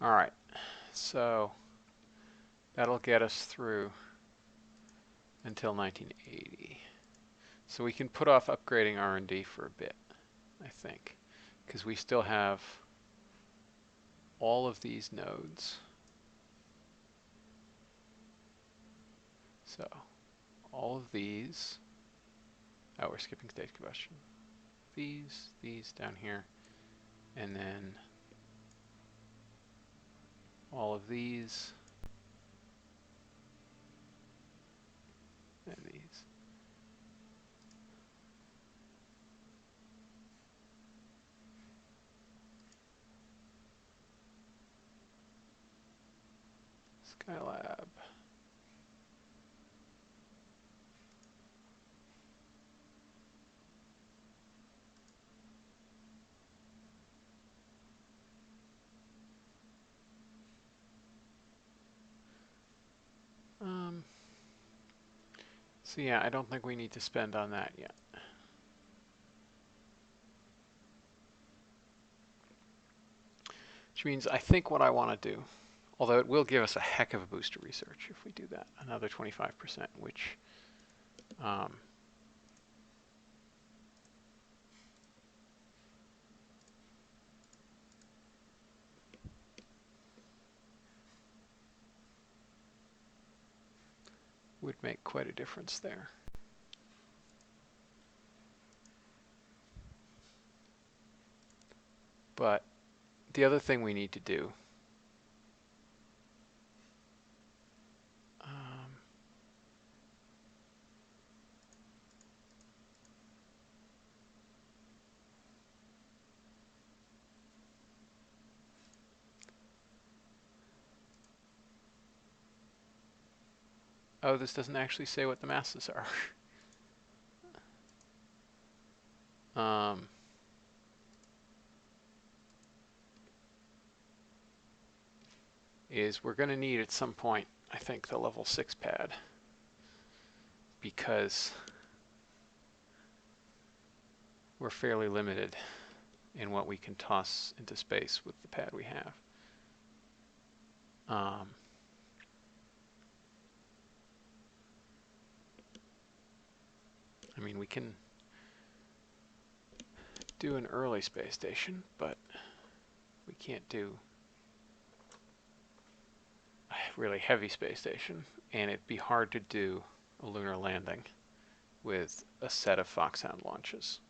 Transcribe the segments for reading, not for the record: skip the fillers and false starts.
All right, so that'll get us through until 1980. So we can put off upgrading R&D for a bit, I think, because we still have all of these nodes. So all of these, oh, we're skipping stage combustion. These down here, and then all of these, and these. Skylab. So yeah, I don't think we need to spend on that yet. Which means I think what I want to do, although it will give us a heck of a boost to research if we do that, another 25%, which would make quite a difference there. But the other thing we need to do, oh, this doesn't actually say what the masses are. Is we're going to need at some point, I think, the level 6 pad, because we're fairly limited in what we can toss into space with the pad we have. I mean, we can do an early space station, but we can't do a really heavy space station, and it'd be hard to do a lunar landing with a set of Foxhound launches.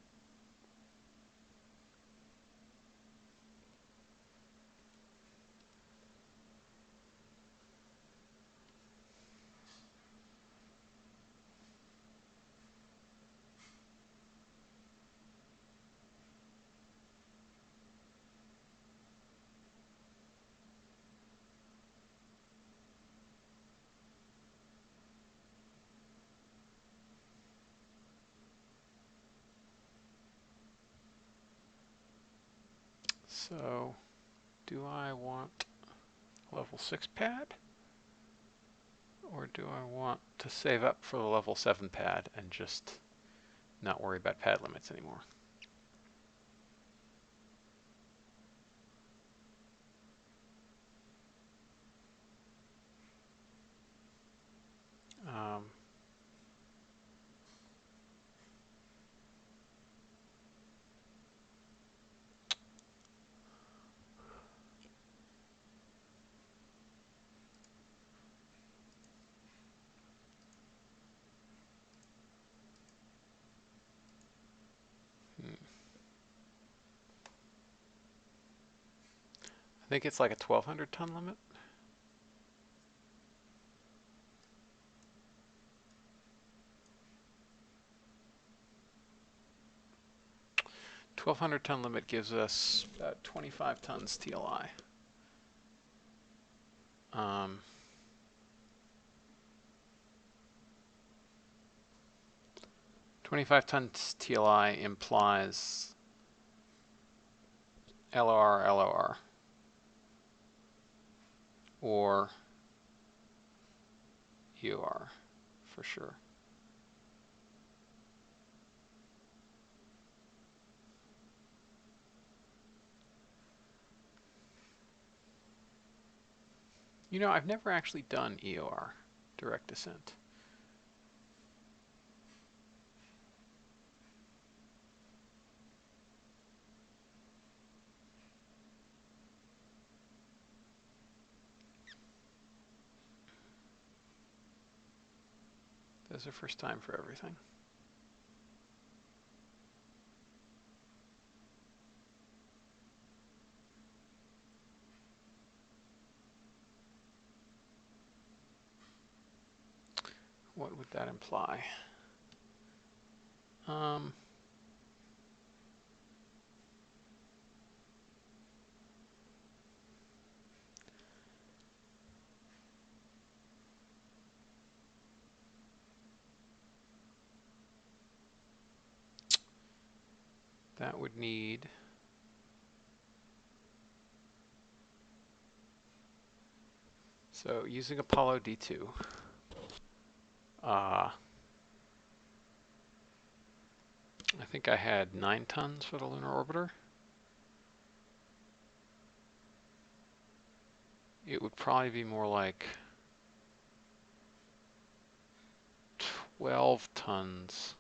So, do I want level 6 pad? Or do I want to save up for the level 7 pad and just not worry about pad limits anymore? I think it's like a 1,200 ton limit. $1,200 ton limit gives us about 25 tons TLI. 25 tons TLI implies LOR, or EOR for sure. You know, I've never actually done EOR, direct descent. There's a first time for everything. What would that imply? That would need so using Apollo D2. I think I had 9 tons for the lunar orbiter. It would probably be more like 12 tons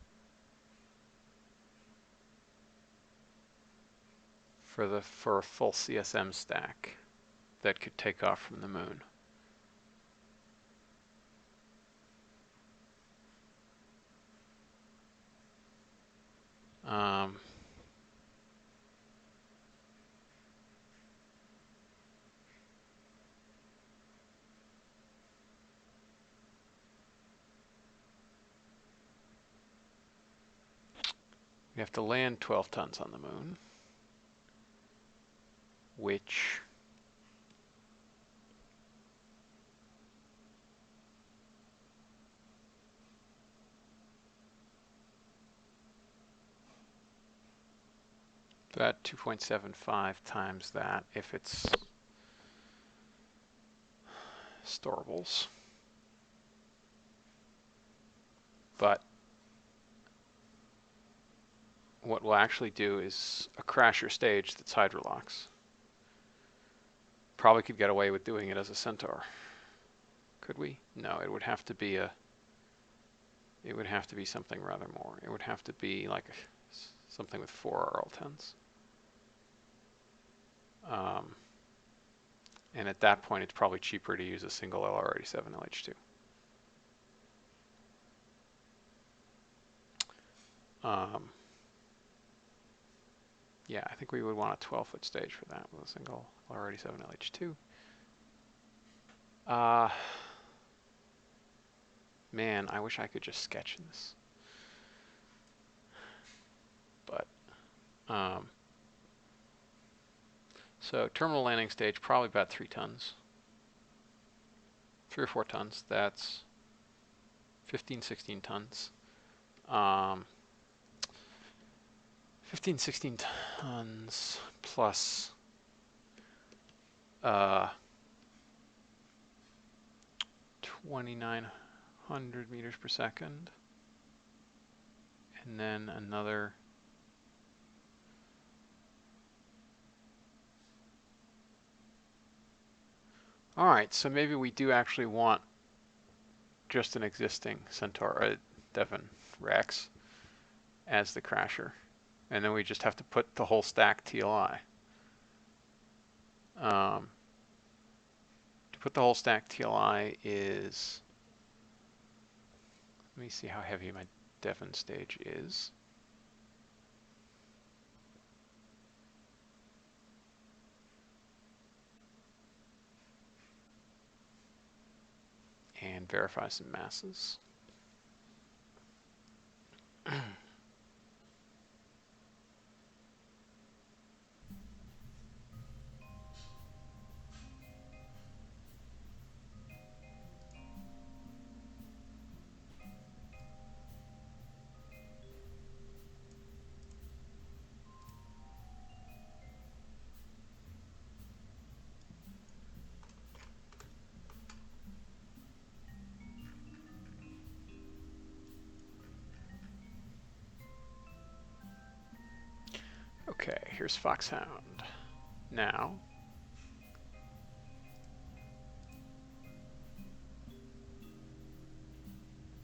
for a full CSM stack that could take off from the moon. We have to land 12 tons on the moon, which about 2.75 times that if it's storables. But what we'll actually do is a crasher stage that's hydrolox. Probably could get away with doing it as a Centaur. Could we? No, it would have to be something rather more. It would have to be like something with 4 RL10s. And at that point, it's probably cheaper to use a single LR87 LH2. Yeah, I think we would want a 12-foot stage for that with a single LR87 LH2. Man, I wish I could just sketch this. But, so terminal landing stage, probably about 3 tons. 3 or 4 tons, that's 15, 16 tons. 15, 16 tons plus 2,900 meters per second. And then another all right, so maybe we do actually want just an existing Centaur, Devon Rex as the crasher. And then we just have to put the whole stack TLI. To put the whole stack TLI is, let me see how heavy my Devon stage is. And verify some masses. Okay, here's Foxhound. Now,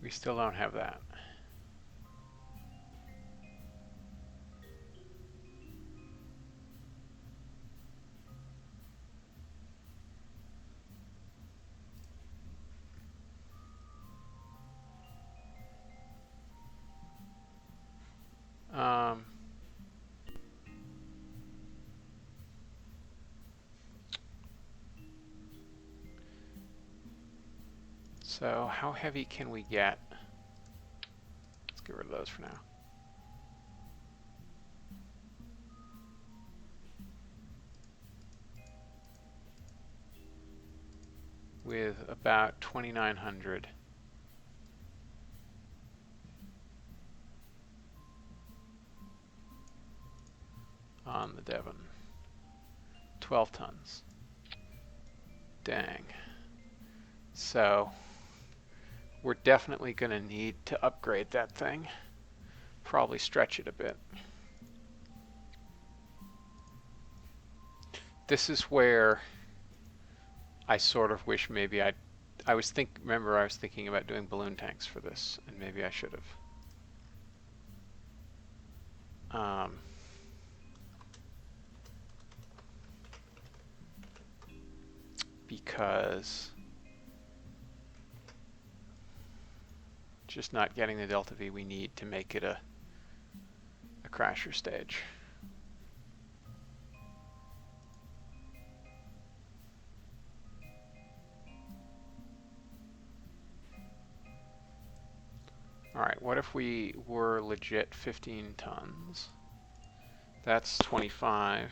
We still don't have that. So how heavy can we get? Let's get rid of those for now. With about 2,900. On the Devon. 12 tons. Dang. So we're definitely going to need to upgrade that thing. Probably stretch it a bit. This is where I sort of wish maybe remember I was thinking about doing balloon tanks for this, and maybe I should have. Because just not getting the delta V we need to make it a crasher stage. Alright, what if we were legit 15 tons? That's 25,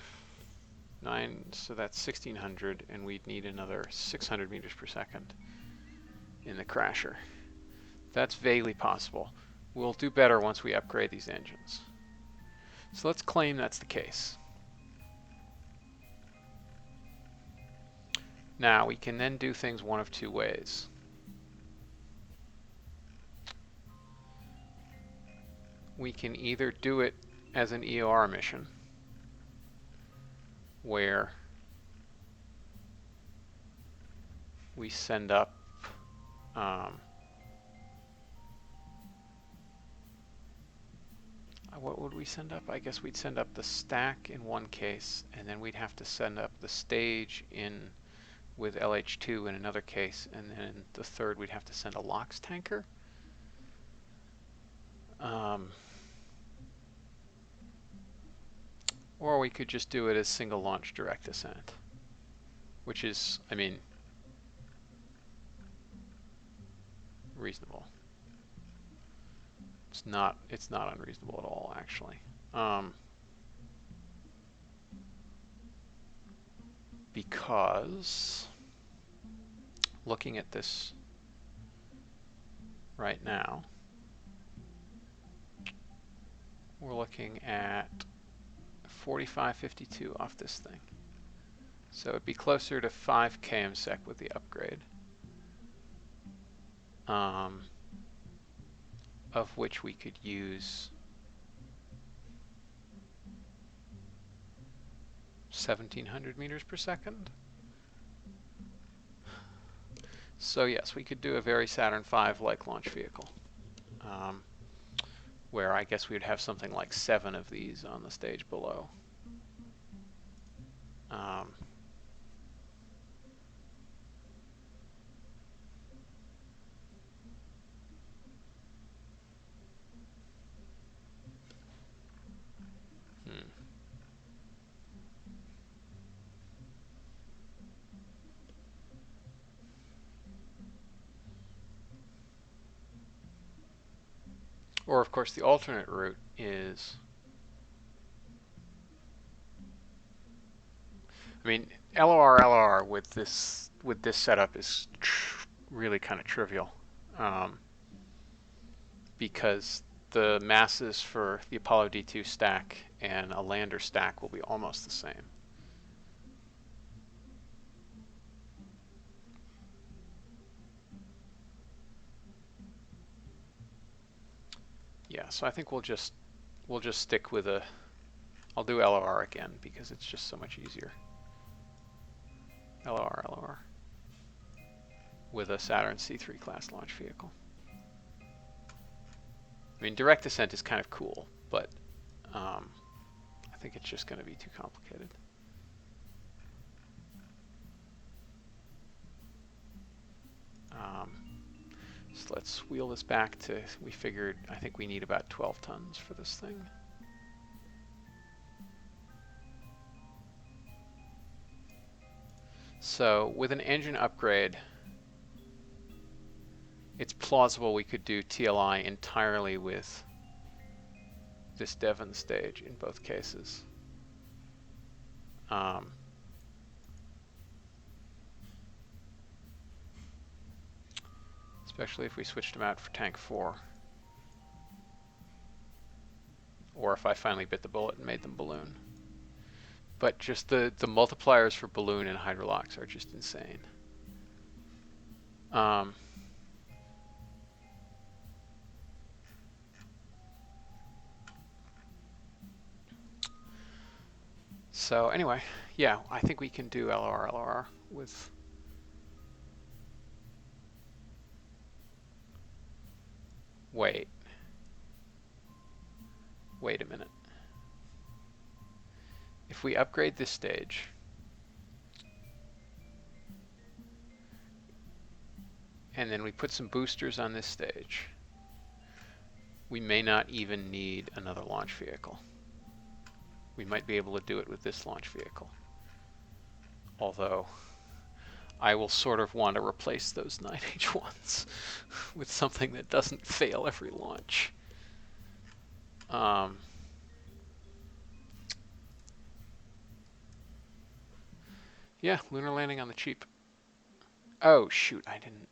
9, so that's 1,600, and we'd need another 600 meters per second in the crasher. That's vaguely possible. We'll do better once we upgrade these engines. So let's claim that's the case. Now, we can then do things one of two ways. We can either do it as an EOR mission, where we send up what would we send up? I guess we'd send up the stack in one case, and then we'd have to send up the stage in with LH2 in another case, and then in the third we'd have to send a LOX tanker. Or we could just do it as single launch direct descent, which is, I mean, reasonable. It's not unreasonable at all, actually. Because looking at this right now, we're looking at 45.52 off this thing. So it'd be closer to 5 kmsec with the upgrade. Of which we could use 1,700 meters per second. So yes, we could do a very Saturn V-like launch vehicle, where I guess we would have something like 7 of these on the stage below. Or, of course, the alternate route is, I mean, LOR with this setup is really kind of trivial, because the masses for the Apollo D2 stack and a lander stack will be almost the same. Yeah, so I think we'll just stick with I'll do LOR again because it's just so much easier. LOR with a Saturn C3 class launch vehicle. I mean, direct descent is kind of cool, but I think it's just going to be too complicated. So let's wheel this back to, we figured, I think we need about 12 tons for this thing. So with an engine upgrade, it's plausible we could do TLI entirely with this Devon stage in both cases. Especially if we switched them out for tank 4. Or if I finally bit the bullet and made them balloon. But just the multipliers for balloon and hydrolox are just insane. So anyway, yeah, I think we can do LOR with... Wait a minute. If we upgrade this stage, and then we put some boosters on this stage, we may not even need another launch vehicle. We might be able to do it with this launch vehicle. Although, I will sort of want to replace those 9H1s with something that doesn't fail every launch. Yeah, lunar landing on the cheap. Oh, shoot, I didn't...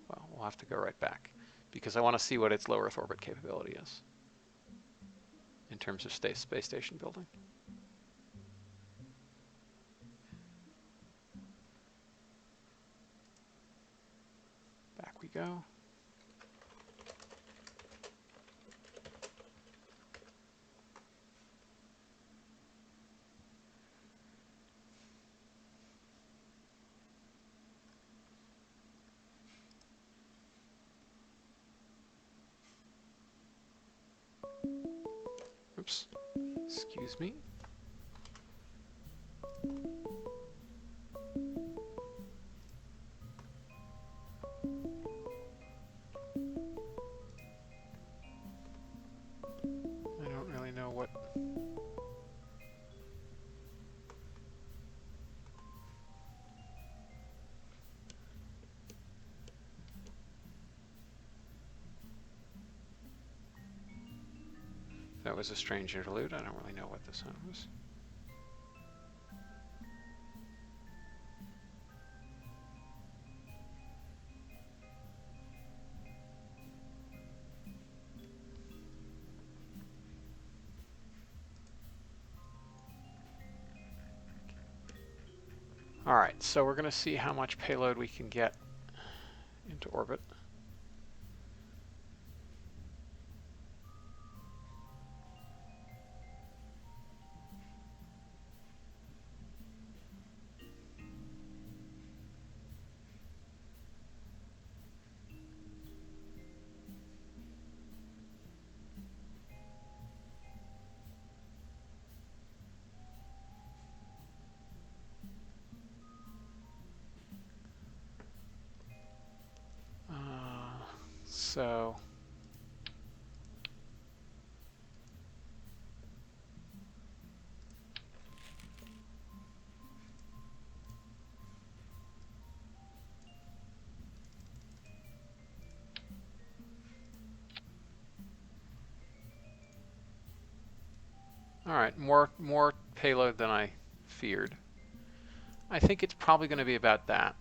Well, we'll have to go right back, because I want to see what its low Earth orbit capability is in terms of space station building. Back we go. Oops, excuse me. I don't really know what... That was a strange interlude. I don't really know what the sound was. Alright, so we're going to see how much payload we can get into orbit. So all right, more payload than I feared. I think it's probably going to be about that.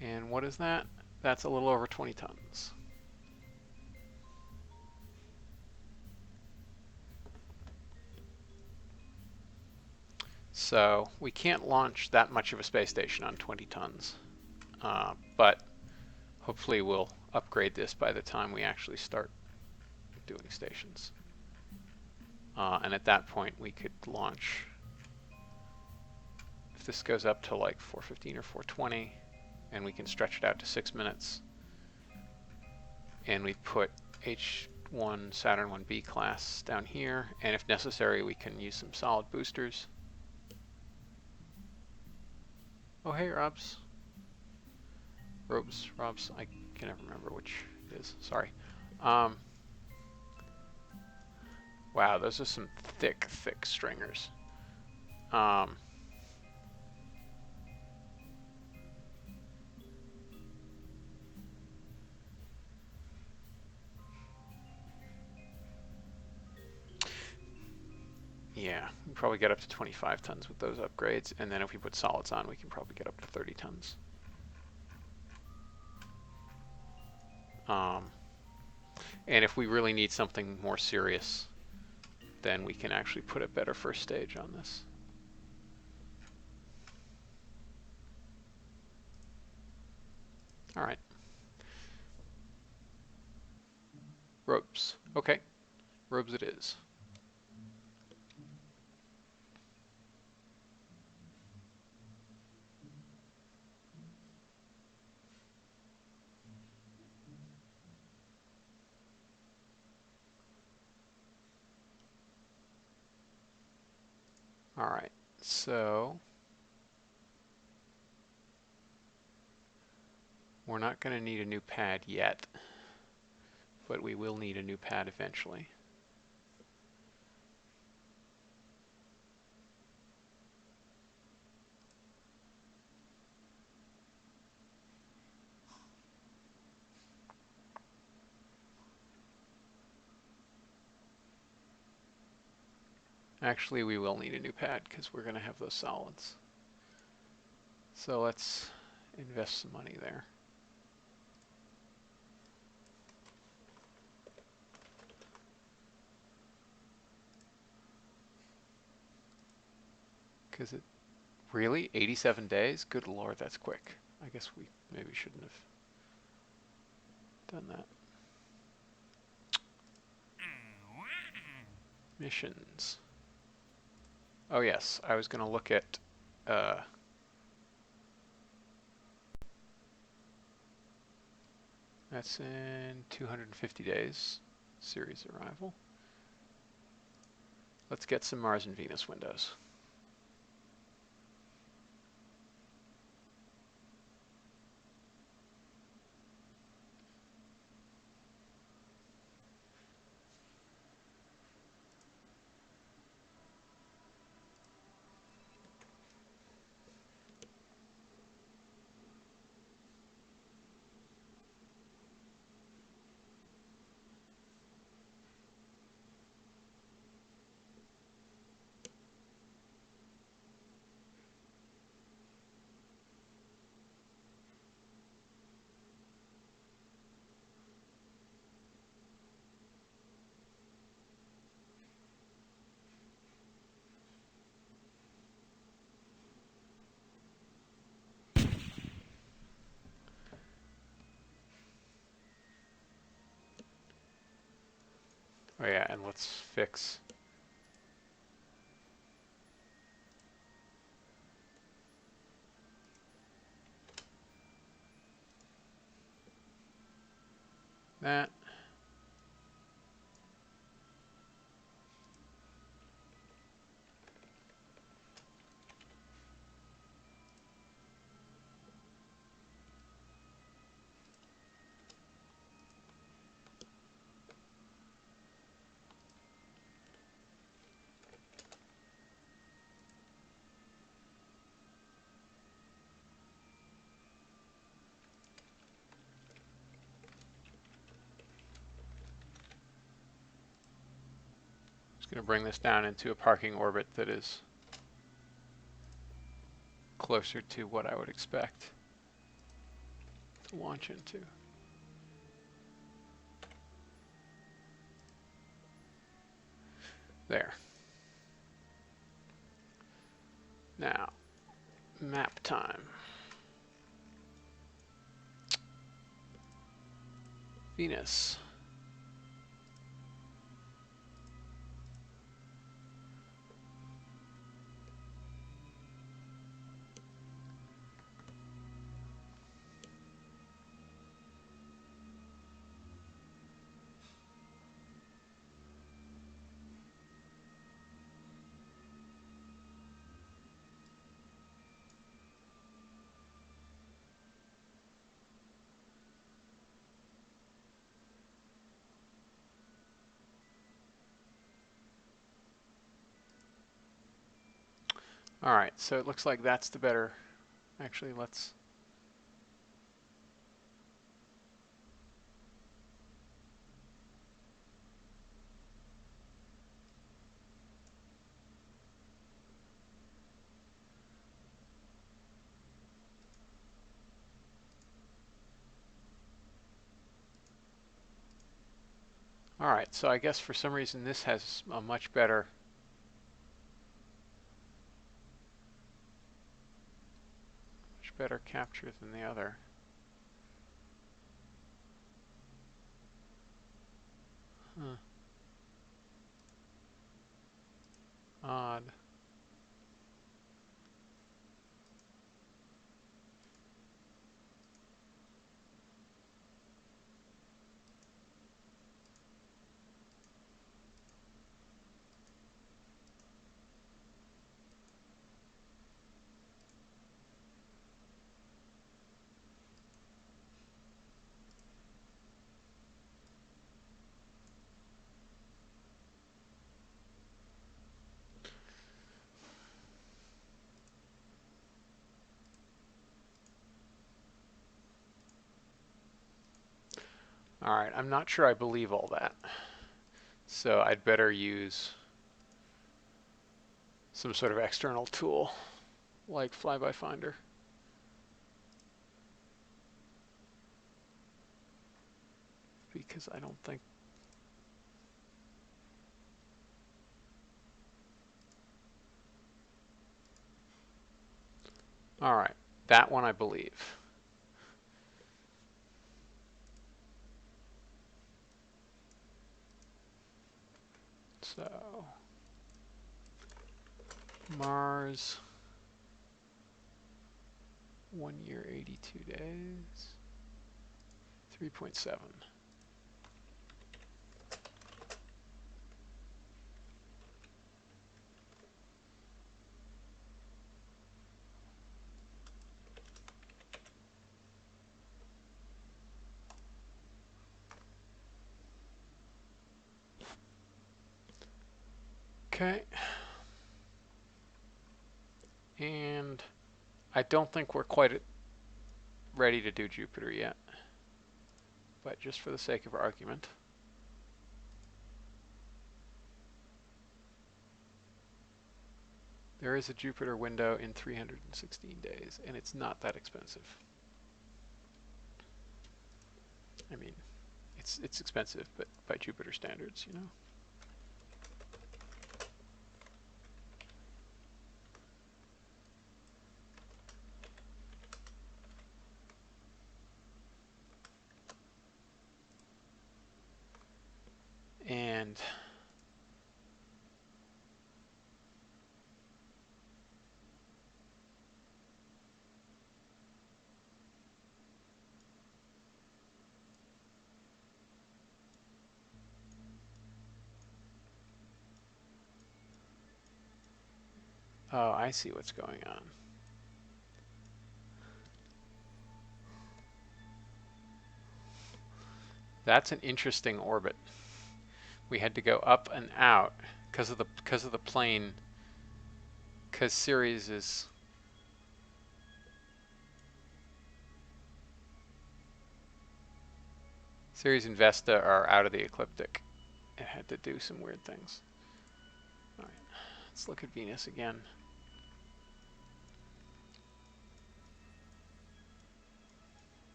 And what is that? That's a little over 20 tons. So we can't launch that much of a space station on 20 tons. But hopefully we'll upgrade this by the time we actually start doing stations. And at that point we could launch, if this goes up to like 415 or 420, and we can stretch it out to 6 minutes. And we put H1 Saturn 1B class down here, and if necessary we can use some solid boosters. Oh hey Robs, I can never remember which it is, sorry. Wow, those are some thick stringers. Yeah, we probably get up to 25 tons with those upgrades, and then if we put solids on, we can probably get up to 30 tons. And if we really need something more serious, then we can actually put a better first stage on this. All right. Robes. Okay. Robes it is. All right. So we're not going to need a new pad yet, but we will need a new pad eventually. Actually, we will need a new pad because we're going to have those solids. So let's invest some money there. Because it really 87 days? Good lord, that's quick. I guess we maybe shouldn't have done that. Missions. Oh yes, I was going to look at that's in 250 days, series arrival. Let's get some Mars and Venus windows. Oh yeah, and let's fix that. Just going to bring this down into a parking orbit that is closer to what I would expect to launch into. There. Now, map time. Venus. All right, so it looks like that's the better. Actually, let's. All right, so I guess for some reason this has a much better capture than the other. Huh. Odd. All right, I'm not sure I believe all that. So I'd better use some sort of external tool like Flyby Finder. Because I don't think. All right, that one I believe. So Mars, 1 year, 82 days, 3.7. Okay. And I don't think we're quite ready to do Jupiter yet. But just for the sake of argument. There is a Jupiter window in 316 days, and it's not that expensive. I mean, it's expensive, but by Jupiter standards, you know. And oh, I see what's going on. That's an interesting orbit. We had to go up and out because of the plane. Because Ceres and Vesta are out of the ecliptic. It had to do some weird things. All right, let's look at Venus again.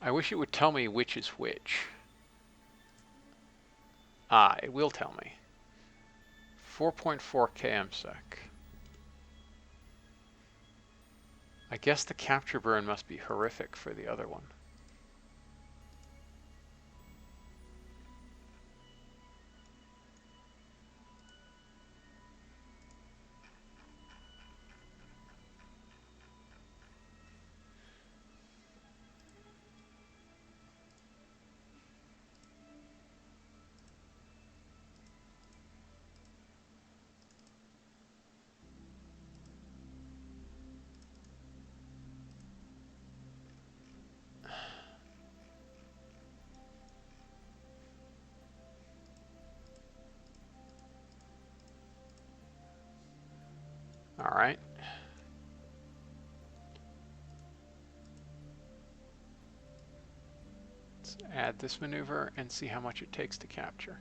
I wish it would tell me which is which. Ah, it will tell me. 4.4 kmsec. I guess the capture burn must be horrific for the other one. All right. Let's add this maneuver and see how much it takes to capture.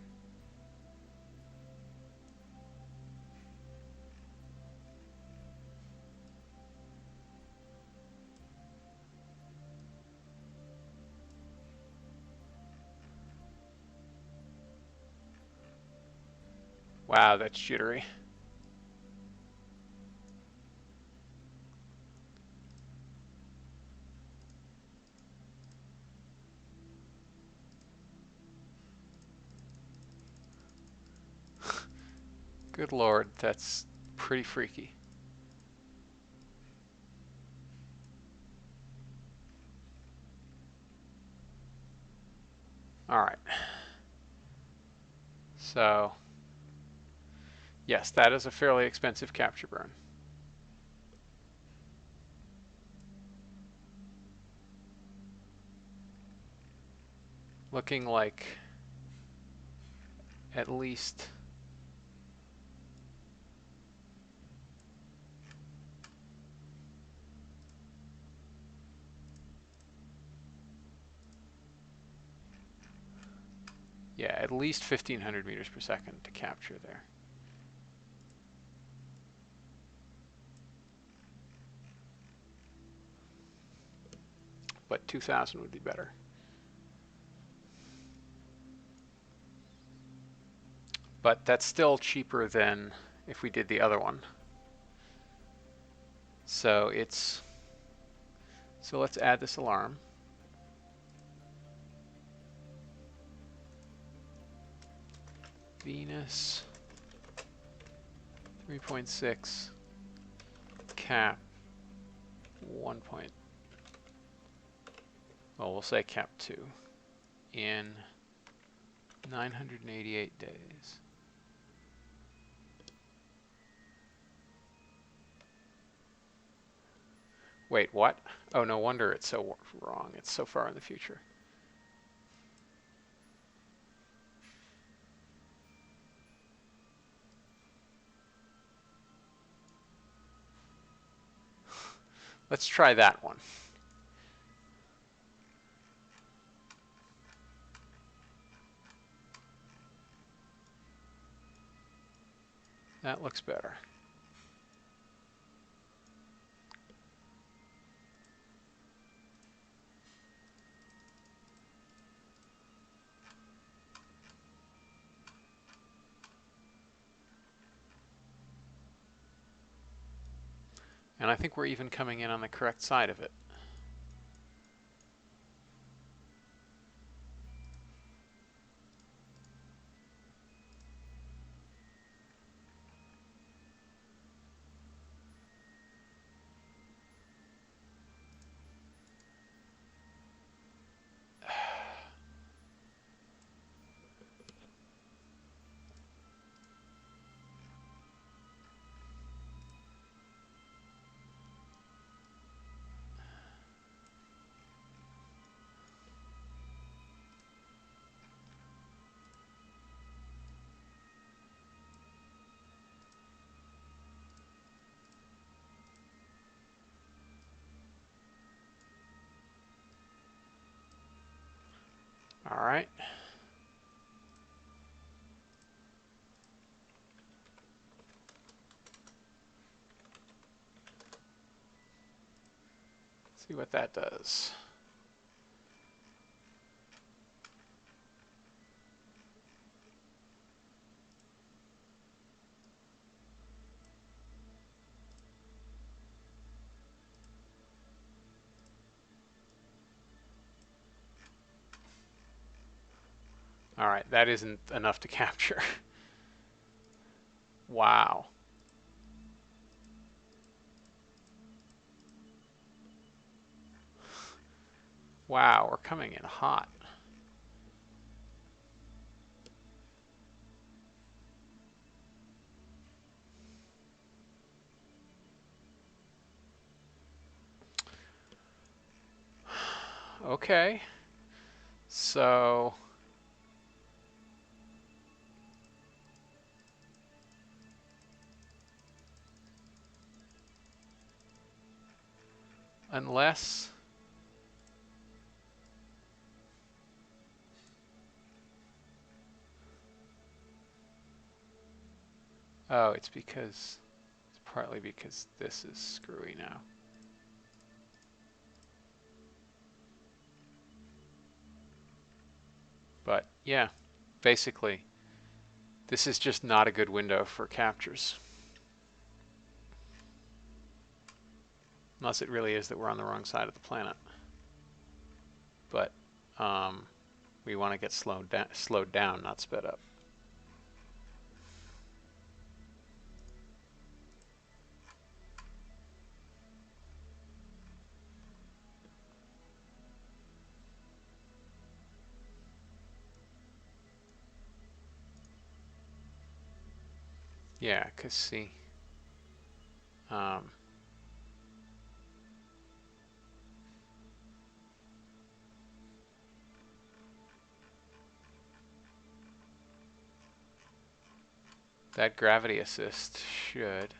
Wow, that's jittery. Good Lord, that's pretty freaky. All right. So, yes, that is a fairly expensive capture burn. Looking like at least at least 1,500 meters per second to capture there. But 2,000 would be better. But that's still cheaper than if we did the other one. So let's add this alarm. Venus 3.6 cap 1 point. Well, we'll say cap 2 in 988 days. Wait, what? Oh, no wonder it's so wrong. It's so far in the future. Let's try that one. That looks better. And I think we're even coming in on the correct side of it. All right. See what that does. All right, that isn't enough to capture. Wow. Wow, we're coming in hot. Okay. So Unless... Oh, it's partly because this is screwy now. But yeah, basically, this is just not a good window for captures. Unless it really is that we're on the wrong side of the planet. But we want to get slowed down, not sped up. Yeah, because see, that gravity assist should...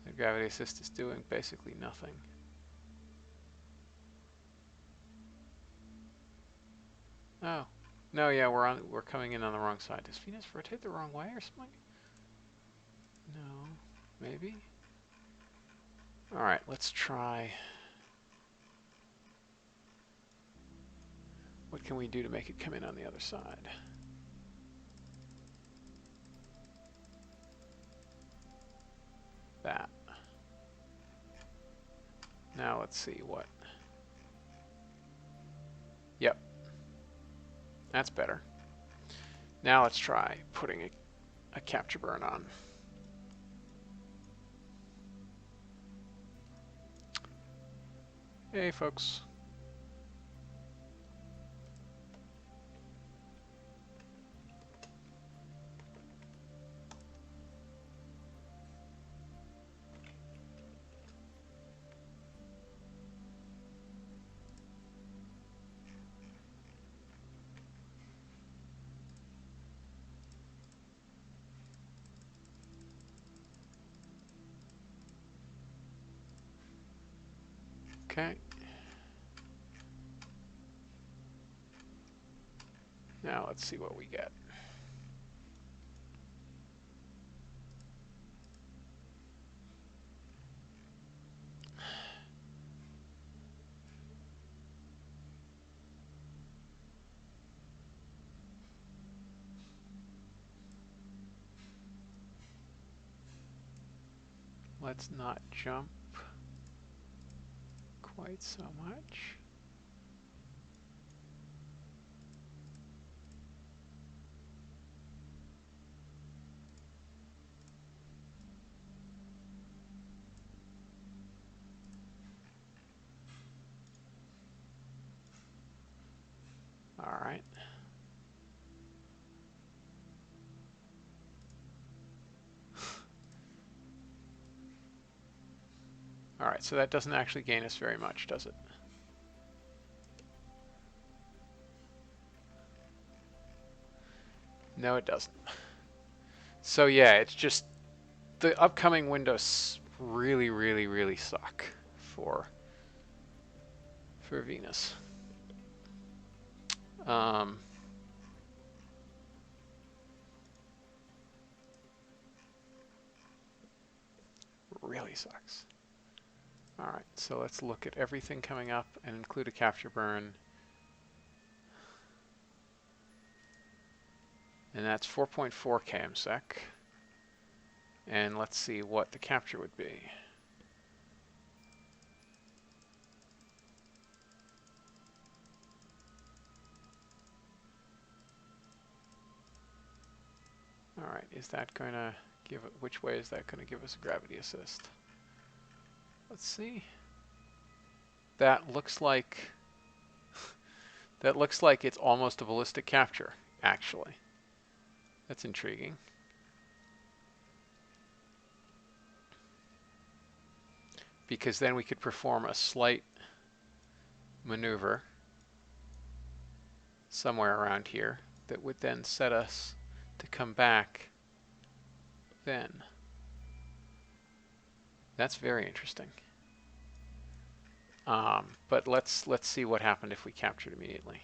The gravity assist is doing basically nothing. Oh. No, yeah, we're coming in on the wrong side. Does Venus rotate the wrong way or something? No. Maybe? Alright, let's try... What can we do to make it come in on the other side? That. Now let's see what... Yep. That's better. Now let's try putting a capture burn on. Hey, folks. Okay. Now let's see what we get. Let's not jump quite so much. All right. All right, so that doesn't actually gain us very much, does it? No, it doesn't. So yeah, it's just the upcoming windows really, really, really suck for Venus. Really sucks. All right, so let's look at everything coming up and include a capture burn. And that's 4.4 kmsec. And let's see what the capture would be. All right, is that going to give it, which way is that going to give us a gravity assist? Let's see. That looks like it's almost a ballistic capture, actually. That's intriguing. Because then we could perform a slight maneuver somewhere around here that would then set us to come back then. That's very interesting. But let's see what happened if we captured immediately.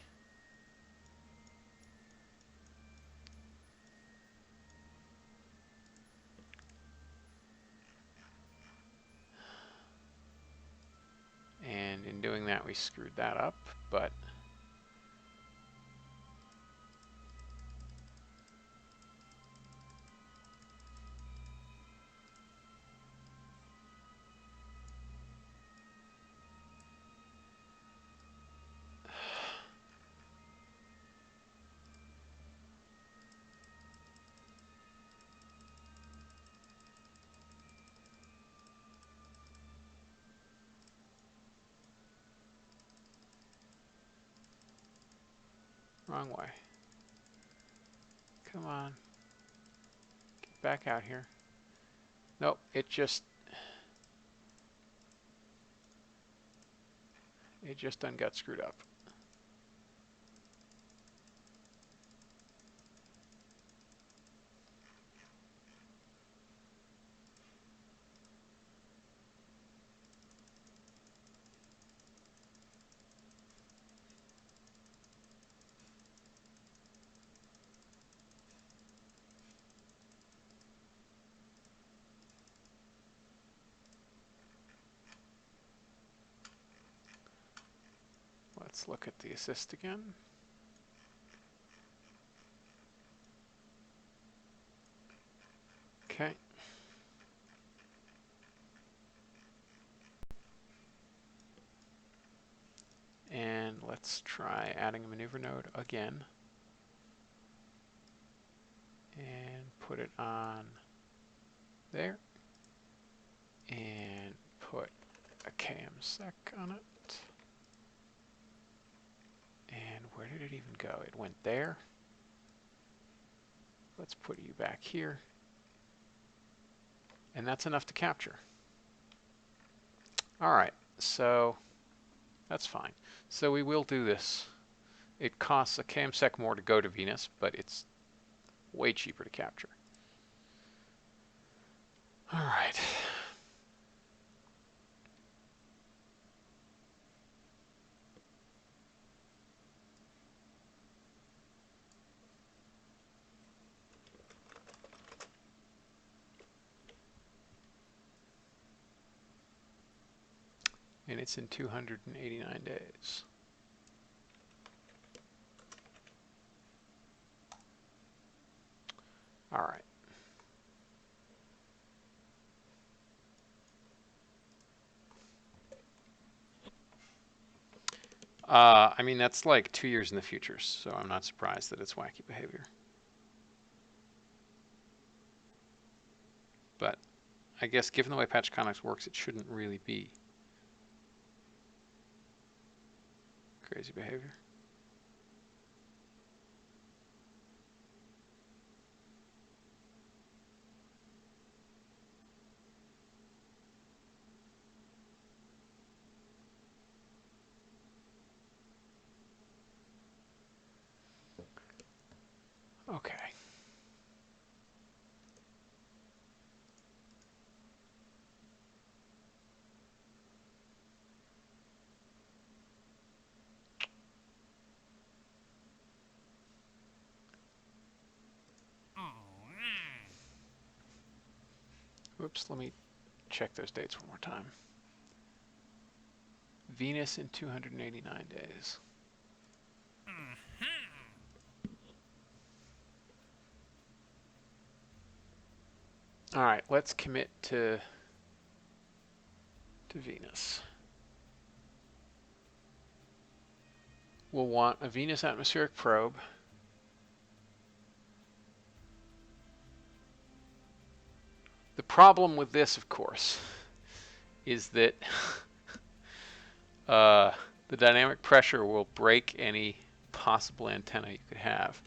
And in doing that, we screwed that up, but wrong way. Come on. Get back out here. Nope, it just done got screwed up. Let's look at the assist again. Okay. And let's try adding a maneuver node again. And put it on there. And put a KMSec on it. And where did it even go? It went there. Let's put you back here. And that's enough to capture. All right, so that's fine. So we will do this. It costs a KMSec more to go to Venus, but it's way cheaper to capture. All right. And it's in 289 days. All right. I mean, that's like 2 years in the future, so I'm not surprised that it's wacky behavior. But I guess given the way patch context works, it shouldn't really be crazy behavior. Okay. Whoops, let me check those dates one more time. Venus in 289 days. All right, let's commit to Venus. We'll want a Venus atmospheric probe. The problem with this, of course, is that the dynamic pressure will break any possible antenna you could have.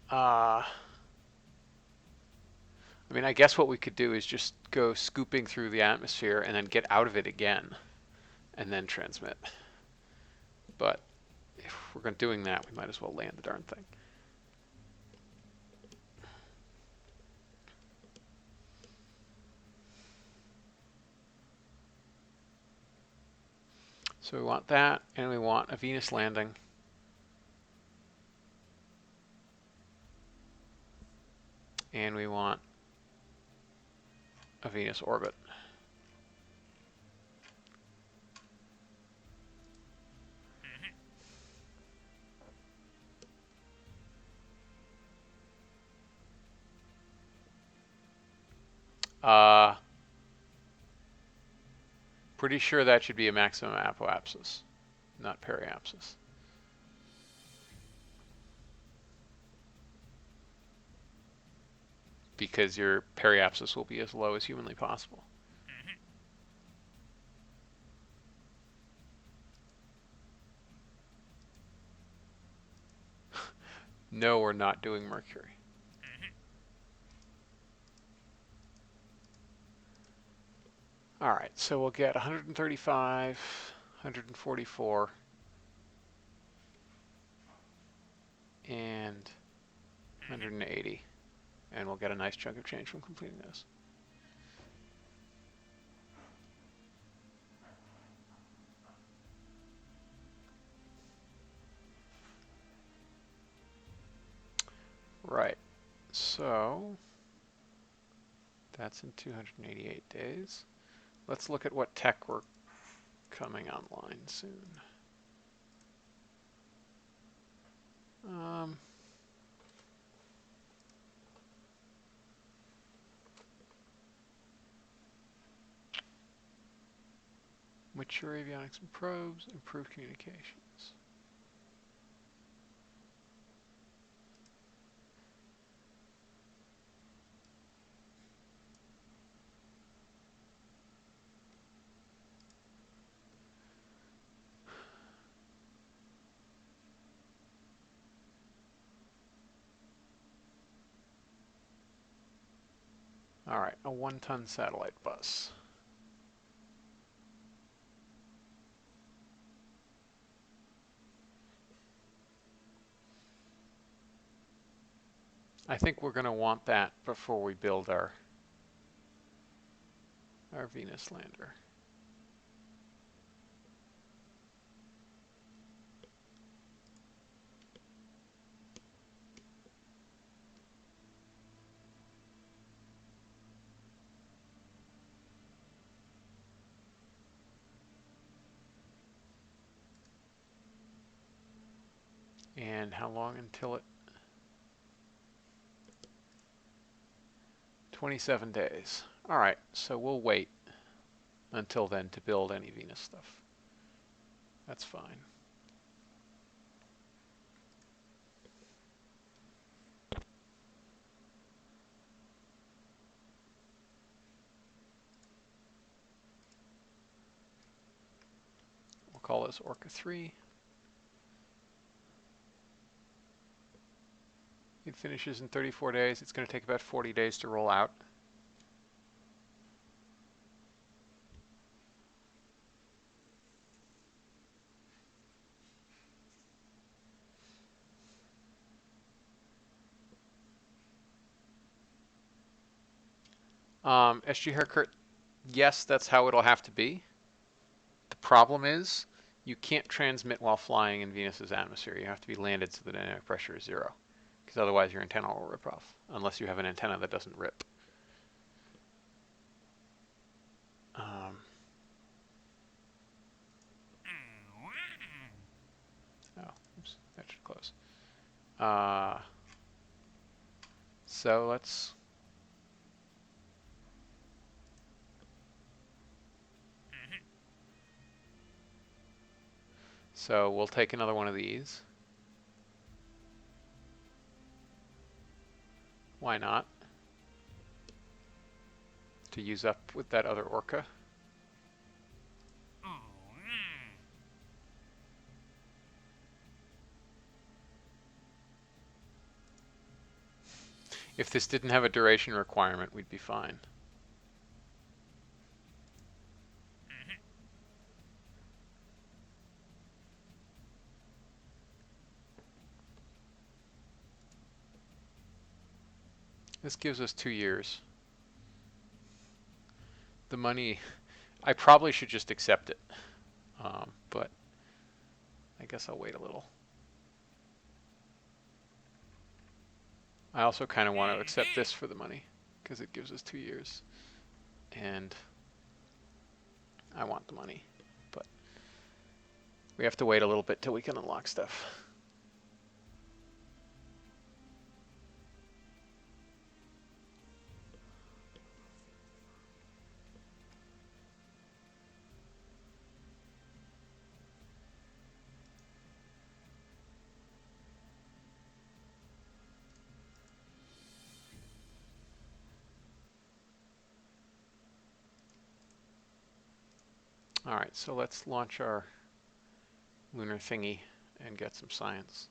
I'm I mean, I guess what we could do is just go scooping through the atmosphere and then get out of it again and then transmit. But if we're doing that, we might as well land the darn thing. So we want that, and we want a Venus landing. And we want a Venus orbit. Pretty sure that should be a maximum apoapsis, not periapsis. Because your periapsis will be as low as humanly possible. No, we're not doing Mercury. All right, so we'll get 135, 144, and 180. And we'll get a nice chunk of change from completing this. Right, so that's in 288 days. Let's look at what tech we're coming online soon. Mature avionics and probes, improved communications. All right, a 1-ton satellite bus. I think we're going to want that before we build our Venus lander. And how long until it? 27 days. All right, so we'll wait until then to build any Venus stuff. That's fine. We'll call this Orca 3. It finishes in 34 days. It's going to take about 40 days to roll out. SG Haircut, yes, that's how it'll have to be. The problem is you can't transmit while flying in Venus's atmosphere. You have to be landed so the dynamic pressure is 0, because otherwise your antenna will rip off, unless you have an antenna that doesn't rip. Oops, that should close. So let's... So we'll take another one of these. Why not? To use up with that other Orca. If this didn't have a duration requirement, we'd be fine. This gives us 2 years. The money, I probably should just accept it, but I guess I'll wait a little. I also kind of want to accept this for the money because it gives us 2 years, and I want the money, but we have to wait a little bit till we can unlock stuff. All right, so let's launch our lunar thingy and get some science.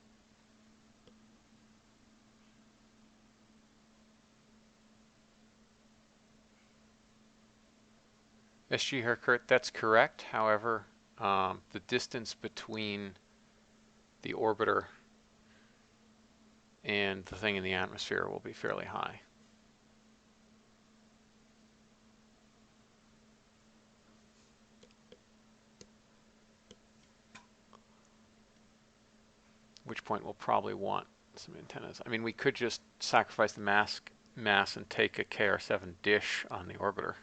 SG Herkert, that's correct. However, the distance between the orbiter and the thing in the atmosphere will be fairly high. At which point we'll probably want some antennas. I mean, we could just sacrifice the mass and take a KR7 dish on the orbiter.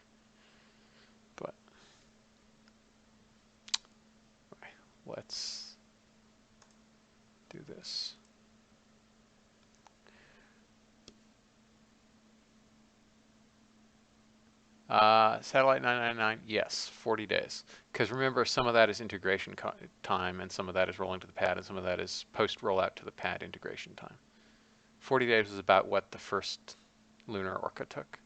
But right, let's do this. Satellite 999, yes, 40 days. Because remember, some of that is integration time, and some of that is rolling to the pad, and some of that is post-rollout to the pad integration time. 40 days is about what the first lunar Orca took.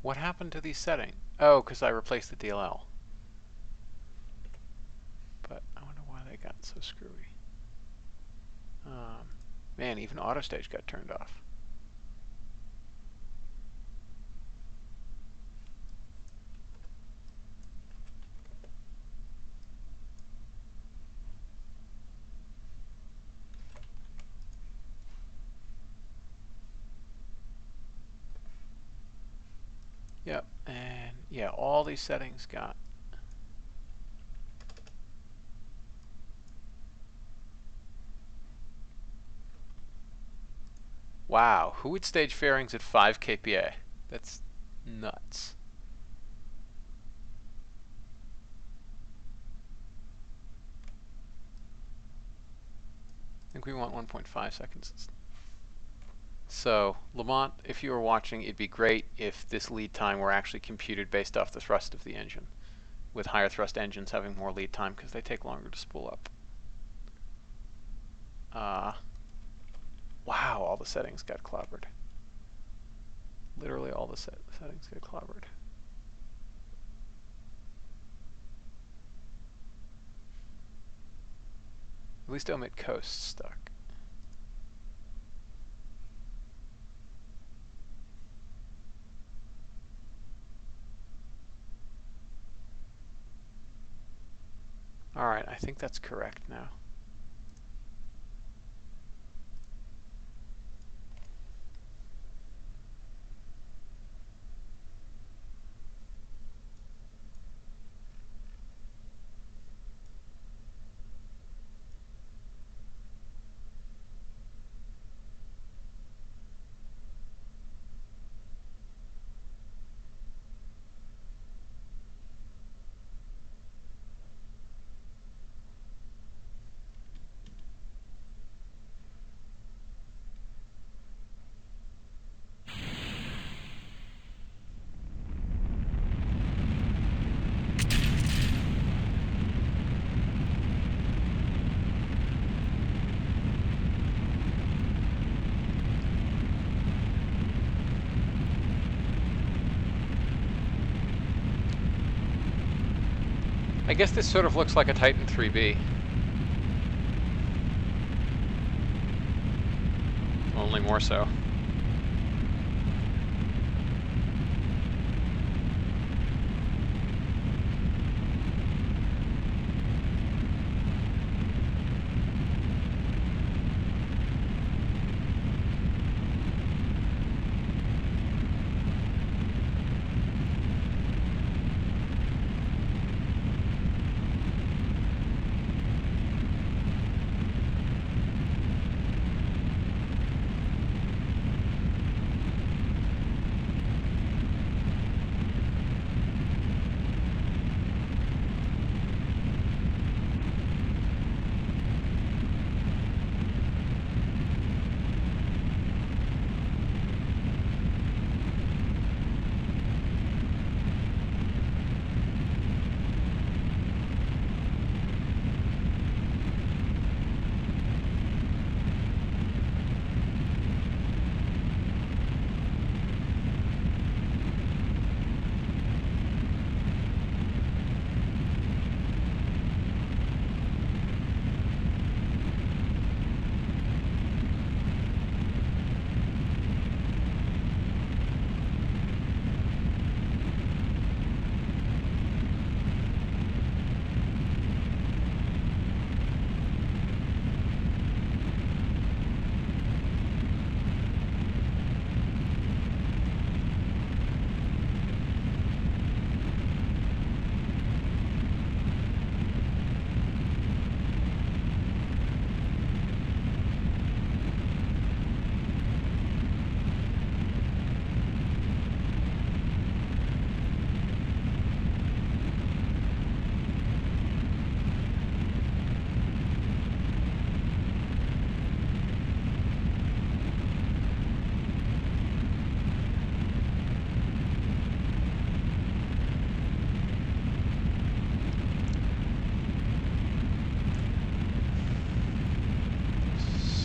What happened to these settings? Oh, because I replaced the DLL. But I wonder why they got so screwy. Man, even autostage got turned off. Yep, and yeah, all these settings got. Wow, who would stage fairings at 5 kPa? That's nuts. I think we want 1.5 seconds. So, Lamont, if you were watching, it'd be great if this lead time were actually computed based off the thrust of the engine, with higher thrust engines having more lead time because they take longer to spool up. Wow, all the settings got clobbered. Literally all the settings get clobbered. At least omit coast stuck. Alright, I think that's correct now. I guess this sort of looks like a Titan 3B. Only more so.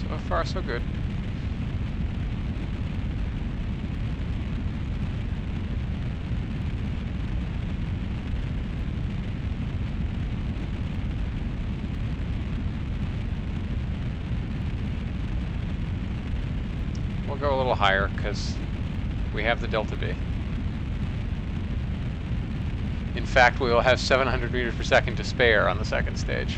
So far, so good. We'll go a little higher because we have the delta V. In fact, we will have 700 meters per second to spare on the second stage.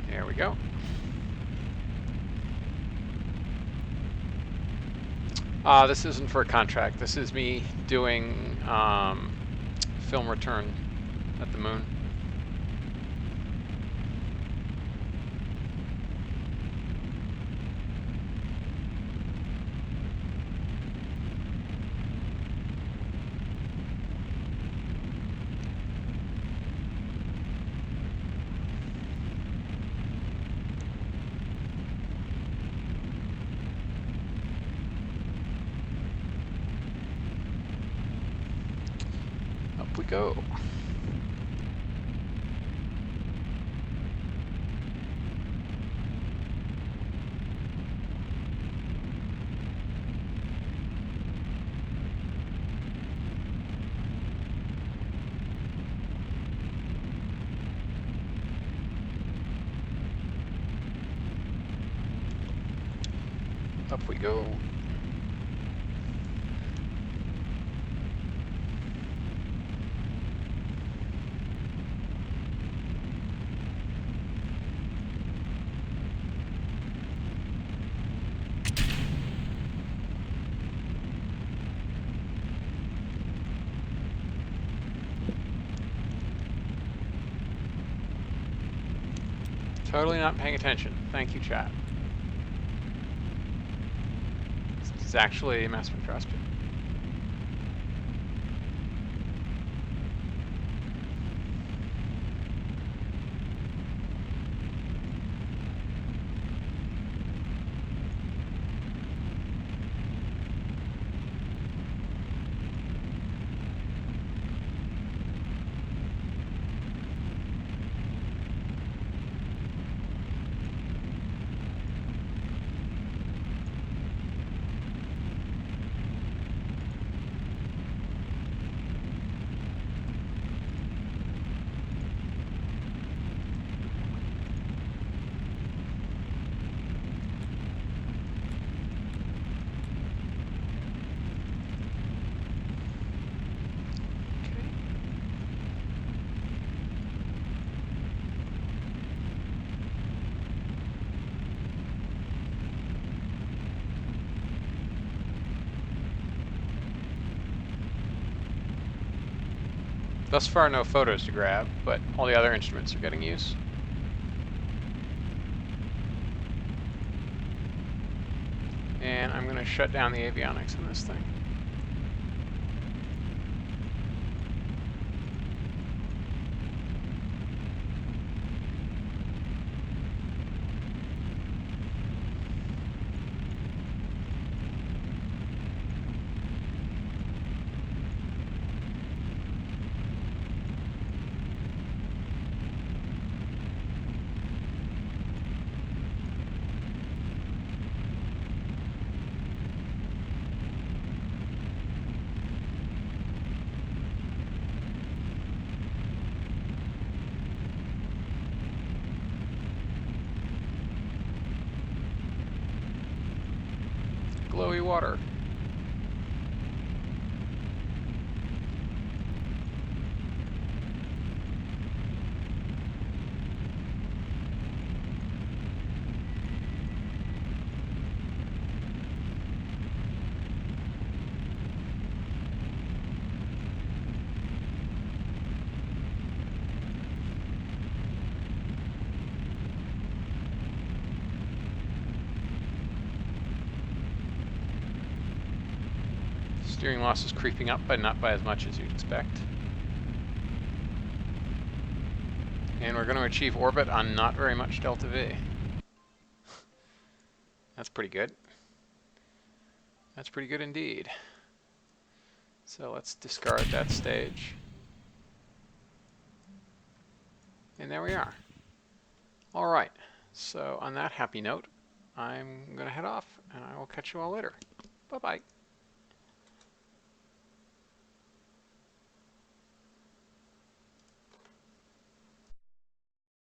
There we go. This isn't for a contract. This is me doing film return at the moon. Up we go. Up we go. Totally not paying attention. Thank you, chat. This is actually a mass spectroscopy. Thus far, no photos to grab, but all the other instruments are getting use. And I'm going to shut down the avionics on this thing. Glowy water. Steering loss is creeping up, but not by as much as you'd expect. And we're going to achieve orbit on not very much delta V. That's pretty good. That's pretty good indeed. So let's discard that stage. And there we are. All right. So on that happy note, I'm going to head off, and I will catch you all later. Bye-bye.